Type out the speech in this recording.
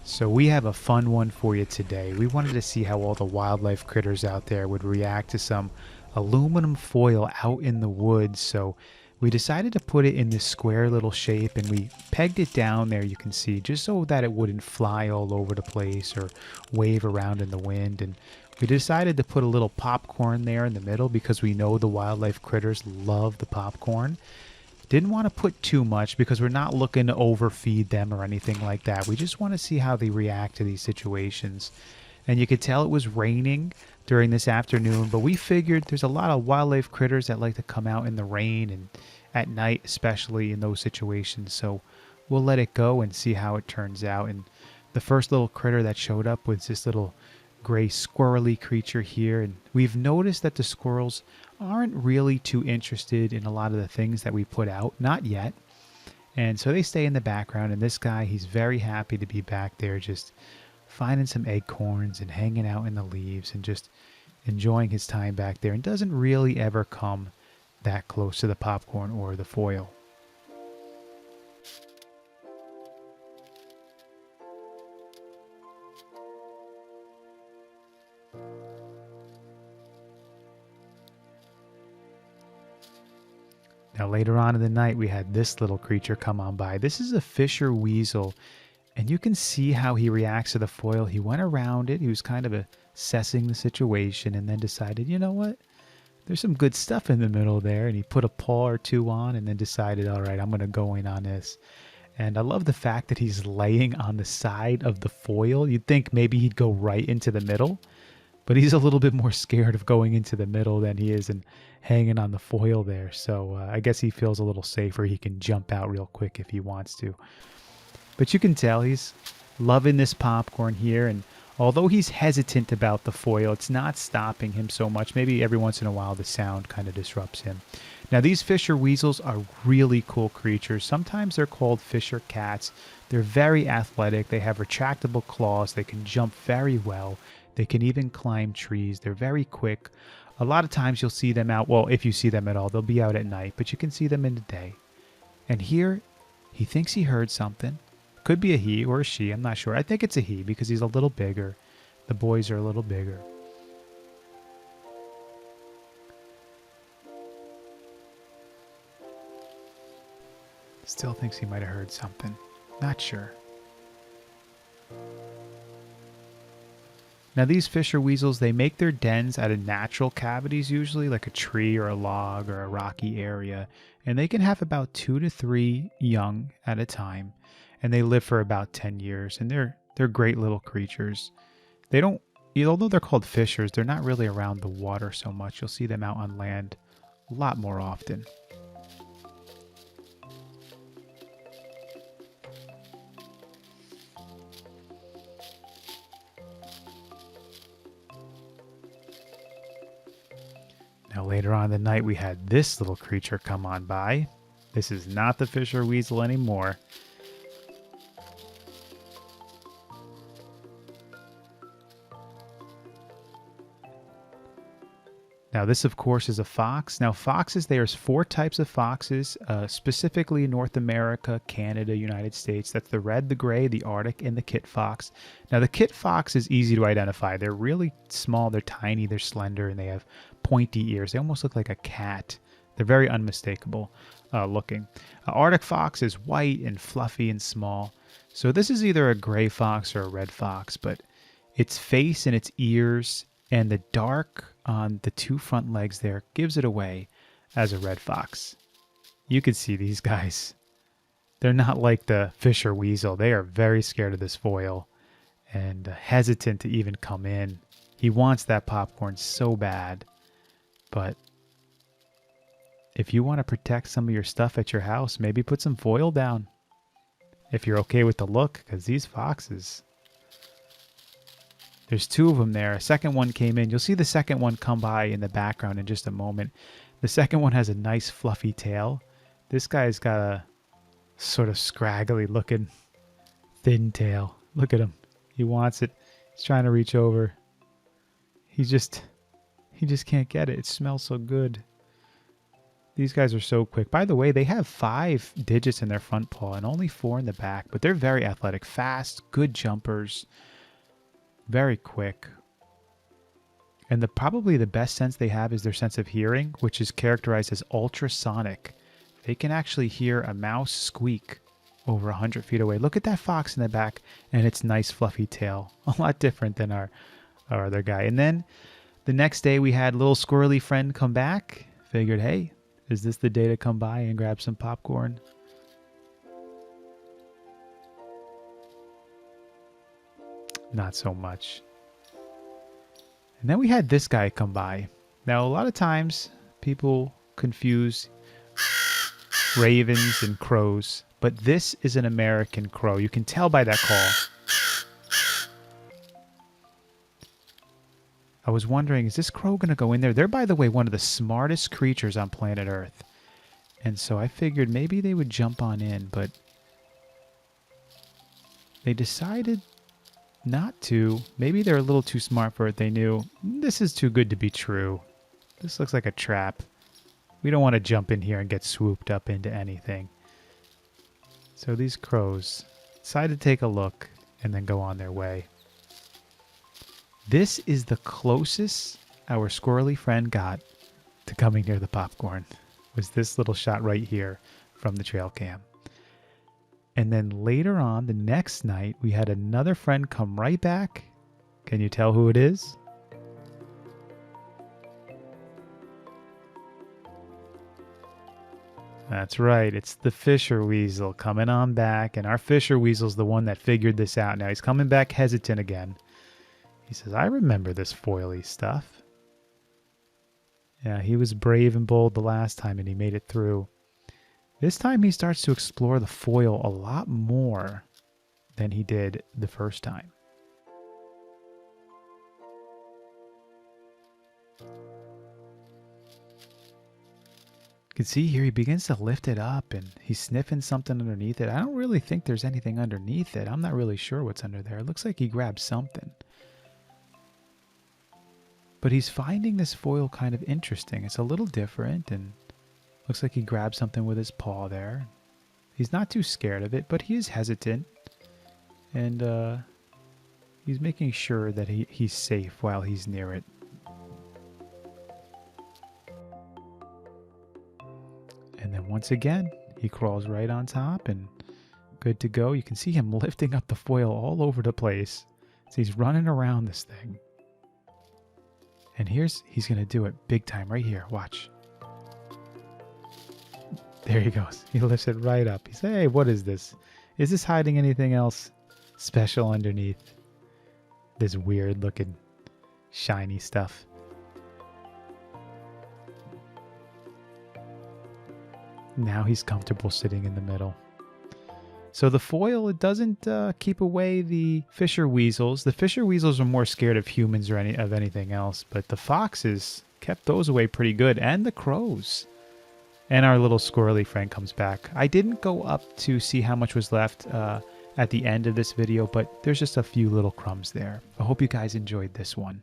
So we have a fun one for you today. We wanted to see how all the wildlife critters out there would react to some aluminum foil out in the woods. So we decided to put it in this square little shape, and we pegged it down there, you can see, just so that it wouldn't fly all over the place or wave around in the wind. And we decided to put a little popcorn there in the middle because we know the wildlife critters love the popcorn. Didn't want to put too much because we're not looking to overfeed them or anything like that. We just want to see how they react to these situations. And you could tell it was raining during this afternoon, but we figured there's a lot of wildlife critters that like to come out in the rain and at night, especially in those situations. So we'll let it go and see how it turns out. And the first little critter that showed up was this little gray squirrely creature here. And we've noticed that the squirrels aren't really too interested in a lot of the things that we put out, not yet. And so they stay in the background, and this guy, he's very happy to be back there just finding some acorns and hanging out in the leaves and just enjoying his time back there, and doesn't really ever come that close to the popcorn or the foil. Now later on in the night, we had this little creature come on by. This is a fisher weasel, and you can see how he reacts to the foil. He went around it. He was kind of assessing the situation and then decided, you know what? There's some good stuff in the middle there. And he put a paw or two on and then decided, all right, I'm going to go in on this. And I love the fact that he's laying on the side of the foil. You'd think maybe he'd go right into the middle, but he's a little bit more scared of going into the middle than he is and hanging on the foil there. So I guess he feels a little safer. He can jump out real quick if he wants to. But you can tell he's loving this popcorn here. And although he's hesitant about the foil, it's not stopping him so much. Maybe every once in a while the sound kind of disrupts him. Now these fisher weasels are really cool creatures. Sometimes they're called fisher cats. They're very athletic. They have retractable claws. They can jump very well. They can even climb trees. They're very quick. A lot of times you'll see them out, well, if you see them at all, they'll be out at night, but you can see them in the day. And here, he thinks he heard something. Could be a he or a she, I'm not sure. I think it's a he because he's a little bigger. The boys are a little bigger. Still thinks he might have heard something. Not sure. Now these fisher weasels, they make their dens out of natural cavities usually, like a tree or a log or a rocky area. And they can have about 2 to 3 young at a time. And they live for about 10 years. And they're great little creatures. They don't, although they're called fishers, they're not really around the water so much. You'll see them out on land a lot more often. Now later on in the night, we had this little creature come on by. This is not the fisher weasel anymore. Now this, of course, is a fox. Now foxes, there's 4 types of foxes, specifically North America, Canada, United States. That's the red, the gray, the Arctic, and the kit fox. Now the kit fox is easy to identify. They're really small, they're tiny, they're slender, and they have pointy ears. They almost look like a cat. They're very unmistakable looking. Arctic fox is white and fluffy and small. So this is either a gray fox or a red fox, but its face and its ears and the dark on the 2 front legs there gives it away as a red fox. You can see these guys. They're not like the fisher weasel. They are very scared of this foil and hesitant to even come in. He wants that popcorn so bad. But if you want to protect some of your stuff at your house, maybe put some foil down. If you're okay with the look, because these foxes... There's 2 of them there. A second one came in. You'll see the second one come by in the background in just a moment. The second one has a nice fluffy tail. This guy's got a sort of scraggly looking thin tail. Look at him. He wants it. He's trying to reach over. He just can't get it. It smells so good. These guys are so quick. By the way, they have 5 digits in their front paw and only 4 in the back, but they're very athletic, fast, good jumpers, very quick. And probably the best sense they have is their sense of hearing, which is characterized as ultrasonic. They can actually hear a mouse squeak over 100 feet away. Look at that fox in the back and its nice fluffy tail. A lot different than our other guy. And then the next day we had little squirrely friend come back. Figured, hey, is this the day to come by and grab some popcorn? Not so much. And then we had this guy come by. Now, a lot of times people confuse ravens and crows, but this is an American crow. You can tell by that call. I was wondering, is this crow going to go in there? They're, by the way, one of the smartest creatures on planet Earth. And so I figured maybe they would jump on in, but they decided not to. Maybe they're a little too smart for it. They knew, this is too good to be true. This looks like a trap. We don't want to jump in here and get swooped up into anything. So these crows decided to take a look and then go on their way. This is the closest our squirrely friend got to coming near the popcorn. Was this little shot right here from the trail cam. And then later on, the next night, we had another friend come right back. Can you tell who it is? That's right. It's the Fisher Weasel coming on back. And our Fisher Weasel's the one that figured this out. Now he's coming back hesitant again. He says, I remember this foily stuff. Yeah, he was brave and bold the last time and he made it through. This time he starts to explore the foil a lot more than he did the first time. You can see here he begins to lift it up and he's sniffing something underneath it. I don't really think there's anything underneath it. I'm not really sure what's under there. It looks like he grabbed something. But he's finding this foil kind of interesting. It's a little different and looks like he grabbed something with his paw there. He's not too scared of it, but he is hesitant. And he's making sure that he's safe while he's near it. And then once again, he crawls right on top and good to go. You can see him lifting up the foil all over the place. So he's running around this thing. And he's going to do it big time right here. Watch. There he goes. He lifts it right up. He says, hey, what is this? Is this hiding anything else special underneath this weird looking shiny stuff? Now he's comfortable sitting in the middle. So the foil, it doesn't keep away the Fisher Weasels. The Fisher Weasels are more scared of humans or of anything else, but the foxes kept those away pretty good, and the crows. And our little squirrely friend comes back. I didn't go up to see how much was left at the end of this video, but there's just a few little crumbs there. I hope you guys enjoyed this one.